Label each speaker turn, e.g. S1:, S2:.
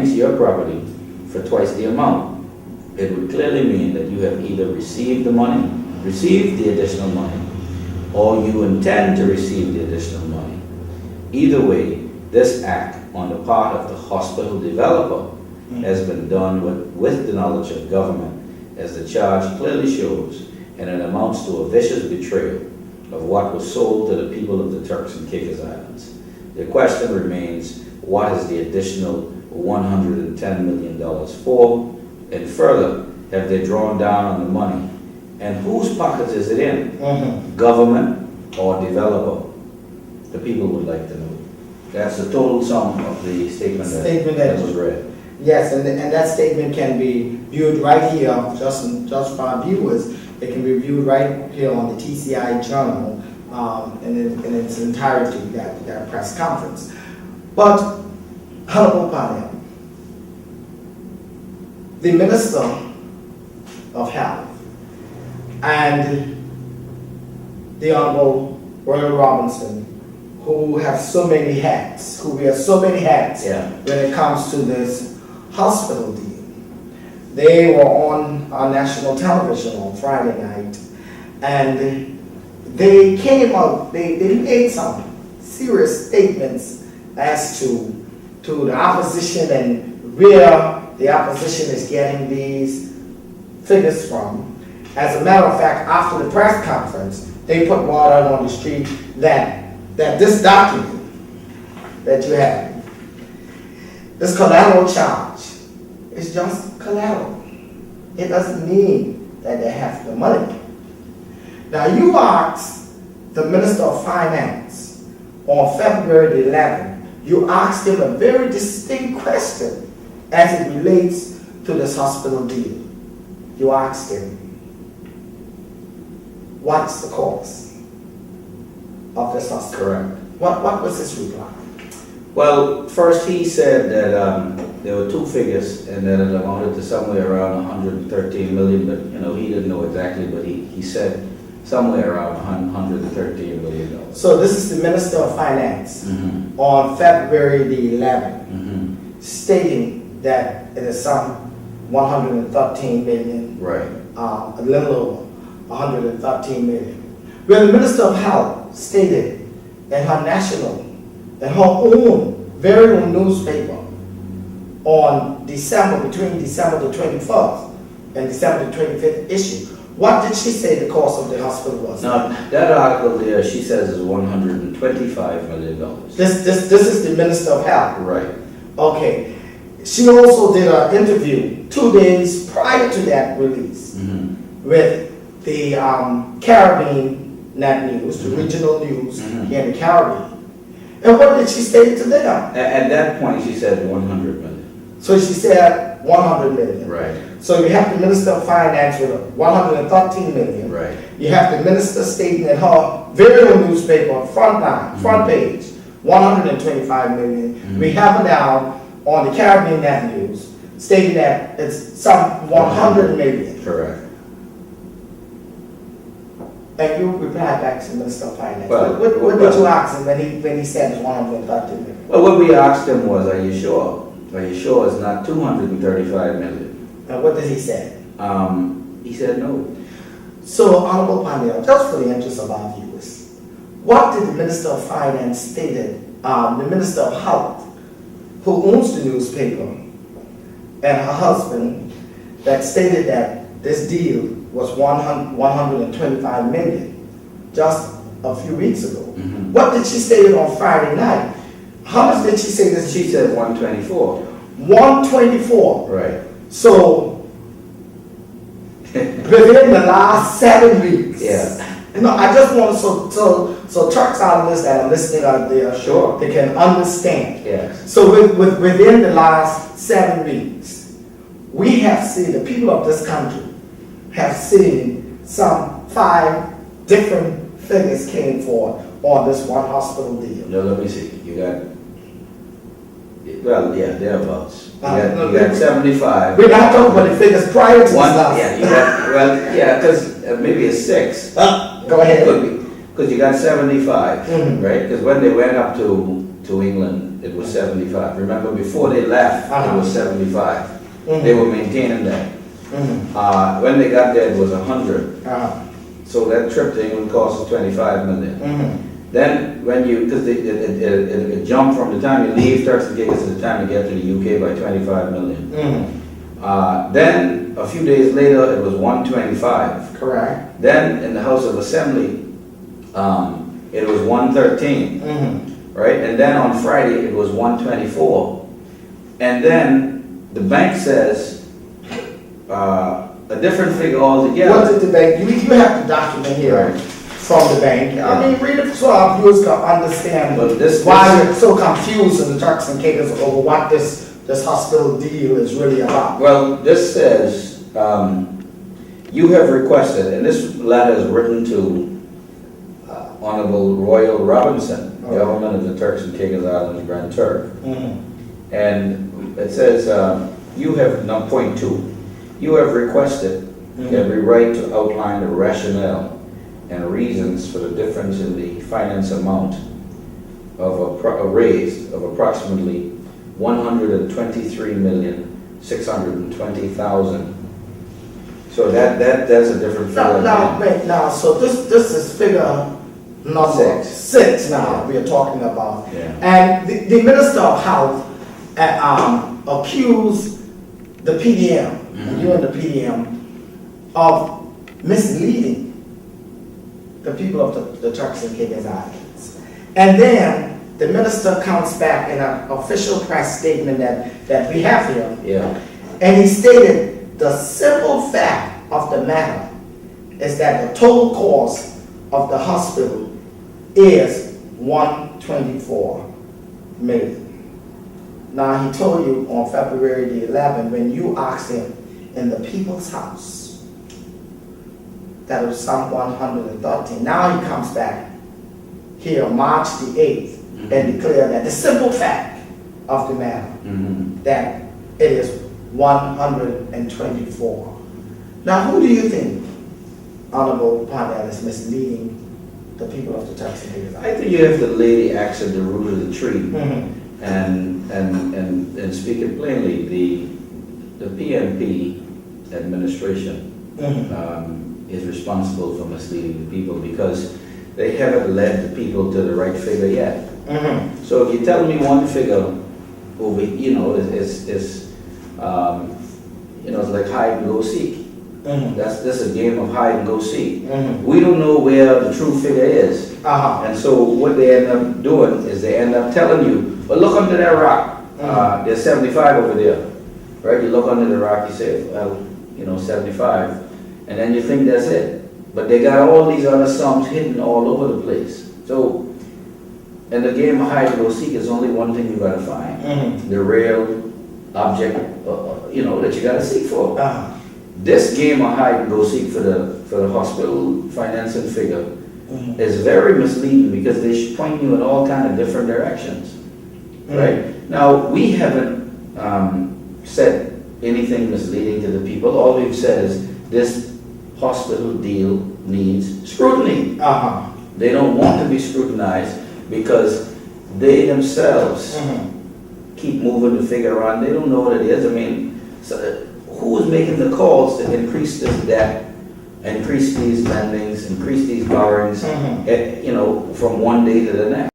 S1: against your property for twice the amount, it would clearly mean that you have either received the additional money, or you intend to receive the additional money. Either way, this act on the part of the hospital developer has been done with the knowledge of government, as the charge clearly shows, and it amounts to a vicious betrayal of what was sold to the people of the Turks and Caicos Islands. The question remains, what is the additional $110 million for? And further, have they drawn down on the money? And whose pockets is it in? Government or developer? The people would like to know. That's the total sum of the statement that was read.
S2: Yes, and that statement can be viewed right here, just for our viewers. It can be viewed right here on the TCI Journal in its entirety, that press conference. But, Honorable Panel, the Minister of Health and the Honorable Royal Robinson, who have so many hats, who wear so many hats when it comes to this hospital deal. They were on our national television on Friday night, and they came out, they made some serious statements as to the opposition and where the opposition is getting these figures from. As a matter of fact, after the press conference, they put word out on the street that this document that you have, this collateral charge, is just collateral. It doesn't mean that they have the money. Now, you asked the Minister of Finance on February 11th, you asked him a very distinct question as it relates to this hospital deal. You asked him, what's the cost of this hospital?
S1: Correct.
S2: What was his reply?
S1: Well, first he said that there were two figures and that it amounted to somewhere around 113 million, but he didn't know exactly, but he said somewhere around 113 million dollars.
S2: So this is the Minister of Finance on February the 11th, stating that it is some 113 million,
S1: right?
S2: A little over 113 million. Well, the Minister of Health stated in her own very own newspaper on between December the 21st and December the 25th issue. What did she say the cost of the hospital was?
S1: Now, that article there, she says, is $125 million.
S2: This is the Minister of Health.
S1: Right.
S2: Okay. She also did an interview 2 days prior to that release with the Caribbean Net News, the regional news here in the Caribbean. And what did she say to them?
S1: At that point, she said 100 million.
S2: So she said 100 million.
S1: Right.
S2: So you have the Minister of Finance with 113 million.
S1: Right.
S2: You have the Minister stating in her very own newspaper, front page, 125 million. We have it down on the Caribbean Net News, stating that it's some 100 million.
S1: Correct.
S2: And you replied back to the Minister of Finance.
S1: Well,
S2: what did you ask him when he said it's 130 million?
S1: Well, what we asked him was, are you sure? Are you sure it's not 235 million?
S2: And what did he say?
S1: He said no.
S2: So, Honorable Panel, just for the interest of our viewers, what did the Minister of Finance stated, the Minister of Health, who owns the newspaper, and her husband, that stated that this deal was 125 million just a few weeks ago. What did she say on Friday night? How much did she say this?
S1: She said 124.
S2: 124.
S1: Right.
S2: So within the last 7 weeks.
S1: Yeah.
S2: I just want so trucks analysts that are listening out there,
S1: sure,
S2: they can understand.
S1: Yes.
S2: So within the last 7 weeks, we have seen, the people of this country have seen some 5 different figures came forward on this one hospital deal.
S1: No, let me see. You got, well, yeah, thereabouts. You got 75.
S2: We're not talking about the figures prior to this last.
S1: Yeah, you got, well, yeah, because maybe it's 6.
S2: Go ahead.
S1: Because you got 75, right? Because when they went up to England it was 75. Remember, before they left, it was 75. They were maintaining that. When they got there, it was 100. So that trip to England cost us 25 million. Then when you, because it jumped from the time you leave Turks and Caicos to the time you get to the UK by 25 million. Then a few days later, it was 125.
S2: Correct.
S1: Then in the House of Assembly, it was 113, right? And then on Friday, it was 124. And then the bank says a different figure altogether.
S2: What did the bank, you have the document here from the bank. I mean, read it so our viewers can understand why you're so confused in the Turks and Caicos over what this hospital deal is really about.
S1: Well, this says, you have requested, and this letter is written to Honorable Royal Robinson, Government of the Turks and Caicos Islands, Grand Turk. And it says, you have, now point 2, you have requested every right to outline the rationale and reasons for the difference in the finance amount of a raise of approximately 123,620,000. So that's a different figure.
S2: Now, so this is figure number 6 now we are talking about. And the Minister of Health accused the PDM, you and the PDM, of misleading the people of the Turks and Caicos Islands. And then the minister comes back in an official press statement that we have here. And he stated the simple fact of the matter is that the total cost of the hospital is 124 million. Now he told you on February the 11th when you asked him in the People's House that it was some 113. Now he comes back here March the 8th and declare that the simple fact of the matter that it is 124. Now who do you think, Honorable Parnell, is misleading the people of the Turks and Caicos Islands?
S1: I think you have to lay the axe at the root of the tree. And speaking plainly, the PNP administration is responsible for misleading the people because they haven't led the people to the right figure yet. So if you tell me one figure over, it's like hide and go seek. That's a game of hide and go seek. We don't know where the true figure is. And so what they end up doing is they end up telling you, well, look under that rock. There's 75 over there. Right? You look under the rock, you say, well, 75. And then you think that's it. But they got all these other sums hidden all over the place. So, in the game of hide and go seek, is only one thing you got to find. The real object, that you got to seek for. This game of hide and go seek for the hospital financing figure is very misleading because they point you in all kind of different directions. Right? Now, we haven't said anything misleading to the people. All we've said is this hospital deal needs scrutiny. They don't want to be scrutinized because they themselves keep moving the figure around. They don't know what it is. I mean, so who is making the calls to increase this debt, increase these lendings, increase these borrowings, from one day to the next?